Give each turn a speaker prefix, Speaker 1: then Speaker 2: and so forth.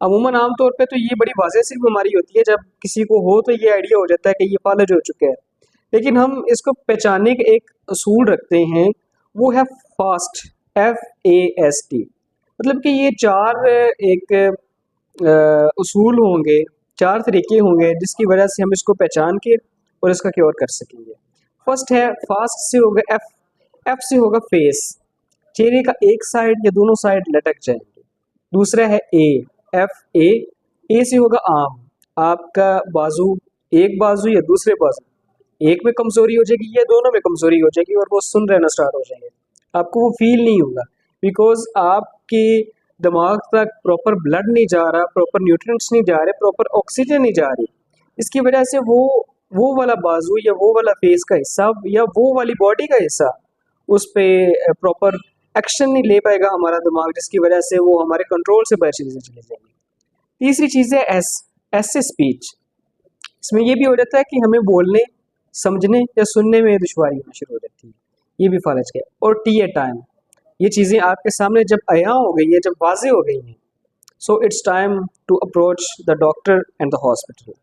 Speaker 1: अमूमन आमतौर पे तो ये बड़ी वाज़ह सी बीमारी होती है, जब किसी को हो तो ये आइडिया हो जाता है कि ये फालज हो चुका है। लेकिन हम इसको पहचानने के एक असूल रखते हैं, वो है फास्ट, FAST। मतलब कि ये 4 एक उसूल होंगे, 4 तरीके होंगे जिसकी वजह से हम इसको पहचान के और इसका क्योर कर सकेंगे। फर्स्ट है फास्ट से होगा F, F से होगा फेस, चेहरे का एक साइड या दोनों साइड लटक जाएंगे। दूसरा है A से होगा आर्म, आपका बाजू, एक बाजू या दूसरे बाजू, एक में कमजोरी हो जाएगी या दोनों में कमजोरी हो जाएगी और वो सुन रहना स्टार्ट हो जाएंगे। आपको वो फील नहीं होगा, बिकॉज आपके दिमाग तक प्रॉपर ब्लड नहीं जा रहा, प्रॉपर न्यूट्रिएंट्स नहीं जा रहे, प्रॉपर ऑक्सीजन नहीं जा रही। इसकी वजह से वो वाला बाजू या वो वाला फेस का हिस्सा या वो वाली बॉडी का हिस्सा उस पे प्रॉपर एक्शन नहीं ले पाएगा हमारा दिमाग, जिसकी वजह से वो हमारे कंट्रोल से बाहर चीज़ें चली जाएंगी। तीसरी चीज़ है एस से स्पीच। इसमें ये भी हो जाता है कि हमें बोलने, समझने या सुनने में दुश्वारी होना शुरू हो जाती है, ये भी फालज है। और T है टाइम। ये चीज़ें आपके सामने जब अया हो गई है, जब वाज़ेह हो गई हैं, so it's time to approach the doctor and the hospital.